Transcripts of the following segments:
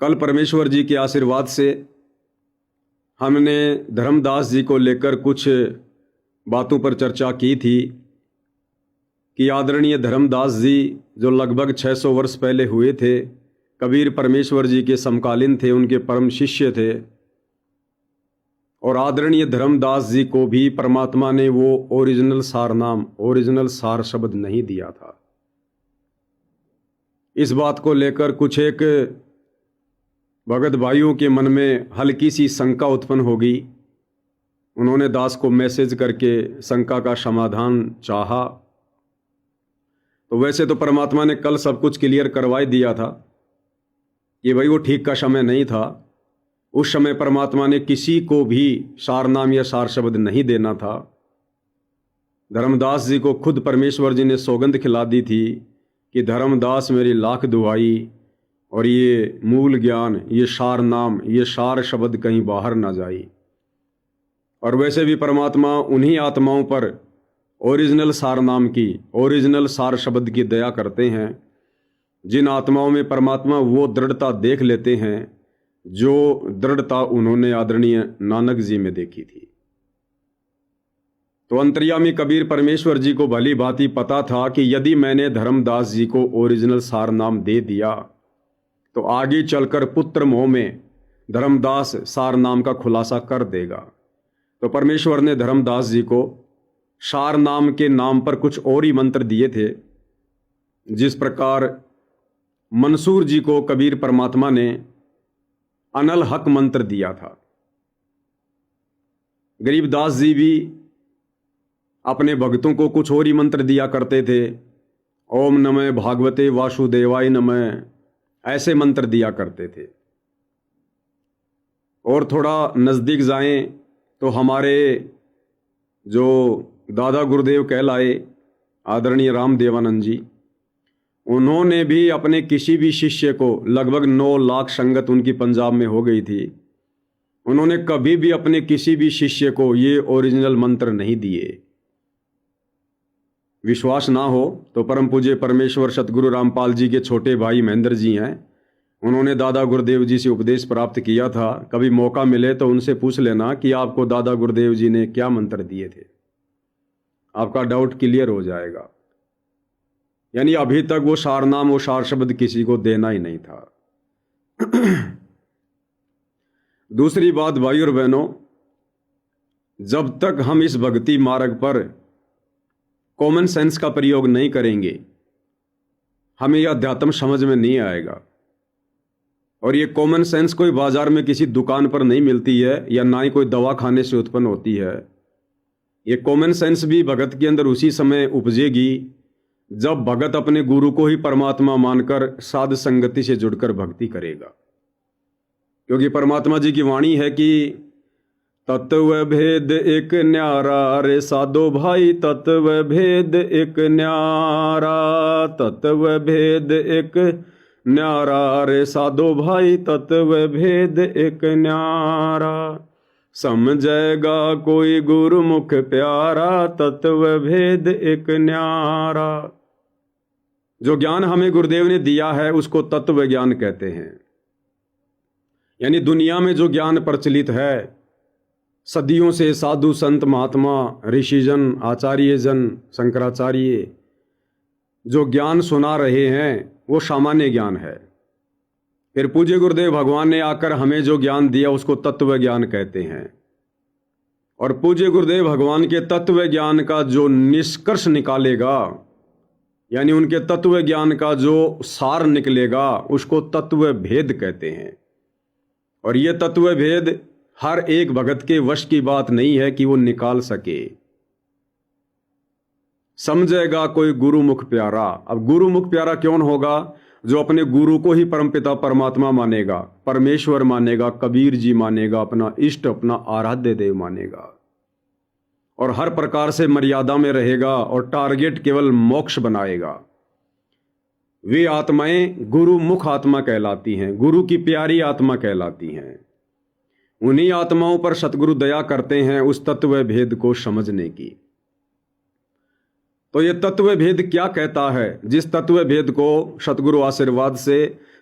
कल परमेश्वर जी के आशीर्वाद से हमने धर्मदास जी को लेकर कुछ बातों पर चर्चा की थी कि आदरणीय धर्मदास जी जो लगभग 600 वर्ष पहले हुए थे, कबीर परमेश्वर जी के समकालीन थे, उनके परम शिष्य थे। और आदरणीय धर्मदास जी को भी परमात्मा ने वो ओरिजिनल सार नाम, ओरिजिनल सार शब्द नहीं दिया था। इस बात को लेकर कुछ एक भगत भाइयों के मन में हल्की सी शंका उत्पन्न होगी। उन्होंने दास को मैसेज करके शंका का समाधान चाहा। तो वैसे तो परमात्मा ने कल सब कुछ क्लियर करवा ही दिया था कि भाई वो ठीक का समय नहीं था। उस समय परमात्मा ने किसी को भी सार नाम या सार शब्द नहीं देना था। धर्मदास जी को खुद परमेश्वर जी ने सौगंध खिला दी थी कि धर्मदास मेरी लाख दुहाई, और ये मूल ज्ञान, ये सार नाम, ये सार शब्द कहीं बाहर ना जाए। और वैसे भी परमात्मा उन्हीं आत्माओं पर ओरिजिनल सार नाम की, ओरिजिनल सार शब्द की दया करते हैं जिन आत्माओं में परमात्मा वो दृढ़ता देख लेते हैं जो दृढ़ता उन्होंने आदरणीय नानक जी में देखी थी। तो अंतर्यामी कबीर परमेश्वर जी को भली भांति पता था कि यदि मैंने धर्मदास जी को ओरिजिनल सार नाम दे दिया तो आगे चलकर पुत्र मोह में धर्मदास सार नाम का खुलासा कर देगा। तो परमेश्वर ने धर्मदास जी को सार नाम के नाम पर कुछ और ही मंत्र दिए थे। जिस प्रकार मंसूर जी को कबीर परमात्मा ने अनल हक मंत्र दिया था, गरीबदास जी भी अपने भक्तों को कुछ और ही मंत्र दिया करते थे। ओम नमः भागवते वासुदेवाय नमः, ऐसे मंत्र दिया करते थे। और थोड़ा नज़दीक जाएं तो हमारे जो दादा गुरुदेव कहलाए आदरणीय रामदेवानंद जी, उन्होंने भी अपने किसी भी शिष्य को, लगभग 9 लाख संगत उनकी पंजाब में हो गई थी, उन्होंने कभी भी अपने किसी भी शिष्य को ये ओरिजिनल मंत्र नहीं दिए। विश्वास ना हो तो परम पूज्य परमेश्वर सतगुरु रामपाल जी के छोटे भाई महेंद्र जी हैं, उन्होंने दादा गुरुदेव जी से उपदेश प्राप्त किया था। कभी मौका मिले तो उनसे पूछ लेना कि आपको दादा गुरुदेव जी ने क्या मंत्र दिए थे, आपका डाउट क्लियर हो जाएगा। यानी अभी तक वो सार नाम, वो सार शब्द किसी को देना ही नहीं था। दूसरी बात भाई और बहनों, जब तक हम इस भक्ति मार्ग पर कॉमन सेंस का प्रयोग नहीं करेंगे, हमें यह अध्यात्म समझ में नहीं आएगा। और ये कॉमन सेंस कोई बाजार में किसी दुकान पर नहीं मिलती है, या ना ही कोई दवा खाने से उत्पन्न होती है। ये कॉमन सेंस भी भगत के अंदर उसी समय उपजेगी जब भगत अपने गुरु को ही परमात्मा मानकर साध संगति से जुड़कर भक्ति करेगा। क्योंकि परमात्मा जी की वाणी है कि तत्व भेद एक न्यारा रे साधो भाई, तत्व भेद एक न्यारा, तत्व भेद एक न्यारा रे साधो भाई, तत्व भेद एक न्यारा, समझेगा कोई गुरुमुख प्यारा, तत्व भेद एक न्यारा। जो ज्ञान हमें गुरुदेव ने दिया है उसको तत्व ज्ञान कहते हैं। यानी दुनिया में जो ज्ञान प्रचलित है, सदियों से साधु संत महात्मा ऋषिजन आचार्यजन शंकराचार्य जो ज्ञान सुना रहे हैं वो सामान्य ज्ञान है। फिर पूज्य गुरुदेव भगवान ने आकर हमें जो ज्ञान दिया उसको तत्व ज्ञान कहते हैं। और पूज्य गुरुदेव भगवान के तत्व ज्ञान का जो निष्कर्ष निकालेगा, यानी उनके तत्व ज्ञान का जो सार निकलेगा, उसको तत्व भेद कहते हैं। और ये तत्व भेद हर एक भगत के वश की बात नहीं है कि वो निकाल सके। समझेगा कोई गुरुमुख प्यारा। अब गुरुमुख प्यारा कौन होगा? जो अपने गुरु को ही परमपिता परमात्मा मानेगा, परमेश्वर मानेगा, कबीर जी मानेगा, अपना इष्ट, अपना आराध्य देव मानेगा, और हर प्रकार से मर्यादा में रहेगा और टारगेट केवल मोक्ष बनाएगा। वे आत्माएं गुरुमुख आत्मा कहलाती हैं, गुरु की प्यारी आत्मा कहलाती हैं। उन्हीं आत्माओं पर सतगुरु दया करते हैं उस तत्व भेद को समझने की। तो ये तत्व भेद क्या कहता है? जिस तत्व भेद को सतगुरु आशीर्वाद से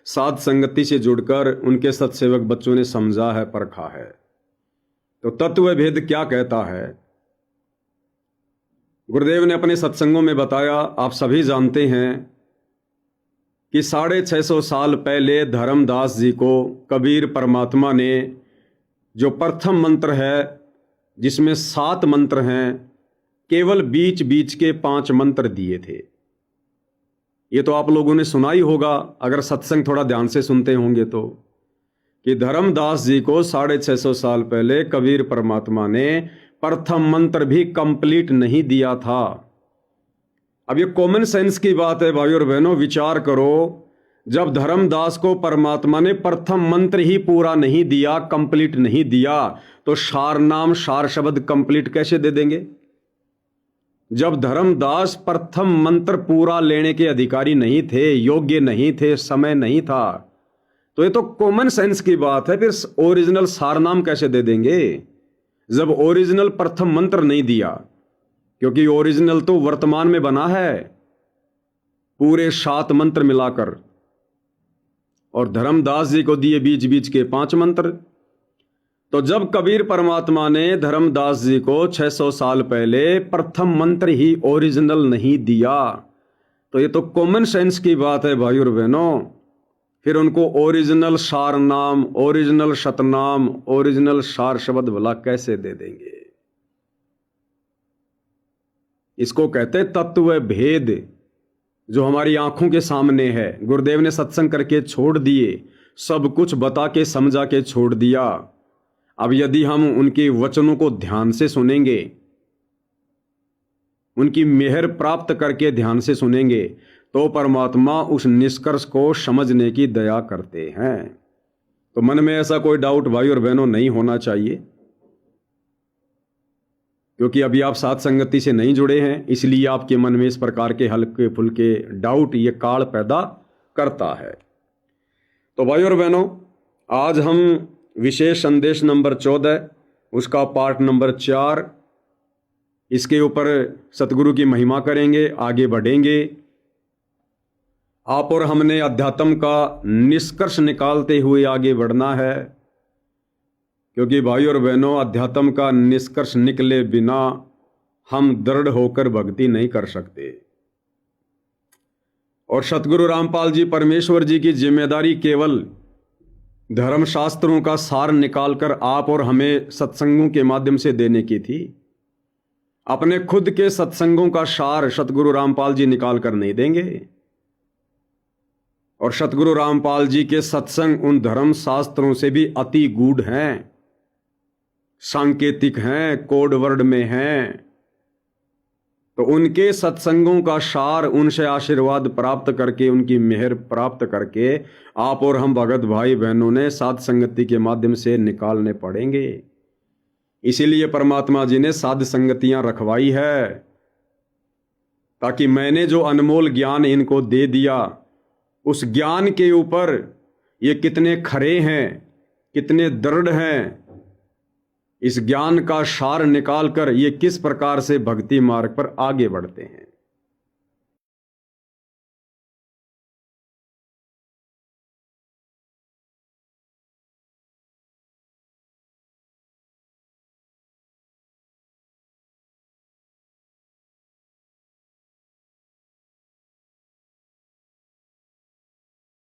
साध संगति से जुड़कर उनके सत्सेवक बच्चों ने समझा है, परखा है। तो तत्व भेद क्या कहता है? गुरुदेव ने अपने सत्संगों में बताया, आप सभी जानते हैं कि 650 साल पहले धर्मदास जी को कबीर परमात्मा ने जो प्रथम मंत्र है, जिसमें 7 मंत्र हैं, केवल बीच बीच के 5 मंत्र दिए थे। ये तो आप लोगों ने सुना ही होगा अगर सत्संग थोड़ा ध्यान से सुनते होंगे तो, कि धर्मदास जी को 650 साल पहले कबीर परमात्मा ने प्रथम मंत्र भी कंप्लीट नहीं दिया था। अब ये कॉमन सेंस की बात है भाई और बहनों, विचार करो, जब धर्मदास को परमात्मा ने प्रथम मंत्र ही पूरा नहीं दिया, कंप्लीट नहीं दिया, तो सार नाम सार शब्द कंप्लीट कैसे दे देंगे? जब धर्मदास प्रथम मंत्र पूरा लेने के अधिकारी नहीं थे, योग्य नहीं थे, समय नहीं था, तो ये तो कॉमन सेंस की बात है, फिर ओरिजिनल सार नाम कैसे दे देंगे जब ओरिजिनल प्रथम मंत्र नहीं दिया? क्योंकि ओरिजिनल तो वर्तमान में बना है, पूरे 7 मंत्र मिलाकर, और धर्मदास जी को दिए बीच बीच के 5 मंत्र। तो जब कबीर परमात्मा ने धर्मदास जी को 600 साल पहले प्रथम मंत्र ही ओरिजिनल नहीं दिया, तो ये तो कॉमन सेंस की बात है भाई और बहनों, फिर उनको ओरिजिनल सार नाम, ओरिजिनल शतनाम, ओरिजिनल सार शब्द भला कैसे दे देंगे? इसको कहते तत्व भेद, जो हमारी आंखों के सामने है। गुरुदेव ने सत्संग करके छोड़ दिए, सब कुछ बता के समझा के छोड़ दिया। अब यदि हम उनके वचनों को ध्यान से सुनेंगे, उनकी मेहर प्राप्त करके ध्यान से सुनेंगे, तो परमात्मा उस निष्कर्ष को समझने की दया करते हैं। तो मन में ऐसा कोई डाउट भाई और बहनों नहीं होना चाहिए, क्योंकि अभी आप साथ संगति से नहीं जुड़े हैं, इसलिए आपके मन में इस प्रकार के हल्के फुल्के डाउट ये काल पैदा करता है। तो भाई और बहनों, आज हम विशेष संदेश नंबर 14, उसका पार्ट नंबर 4, इसके ऊपर सतगुरु की महिमा करेंगे, आगे बढ़ेंगे। आप और हमने अध्यात्म का निष्कर्ष निकालते हुए आगे बढ़ना है, क्योंकि भाई और बहनों, अध्यात्म का निष्कर्ष निकले बिना हम दृढ़ होकर भक्ति नहीं कर सकते। और सतगुरु रामपाल जी परमेश्वर जी की जिम्मेदारी केवल धर्मशास्त्रों का सार निकालकर आप और हमें सत्संगों के माध्यम से देने की थी। अपने खुद के सत्संगों का सार सतगुरु रामपाल जी निकाल कर नहीं देंगे, और सतगुरु रामपाल जी के सत्संग उन धर्म शास्त्रों से भी अति गूढ़ हैं, सांकेतिक हैं, कोड वर्ड में हैं। तो उनके सत्संगों का सार, उनसे आशीर्वाद प्राप्त करके, उनकी मेहर प्राप्त करके आप और हम भगत भाई बहनों ने साध संगति के माध्यम से निकालने पड़ेंगे। इसीलिए परमात्मा जी ने साध संगतियां रखवाई है, ताकि मैंने जो अनमोल ज्ञान इनको दे दिया, उस ज्ञान के ऊपर ये कितने खरे हैं, कितने दृढ़ हैं, इस ज्ञान का सार निकालकर ये किस प्रकार से भक्ति मार्ग पर आगे बढ़ते हैं।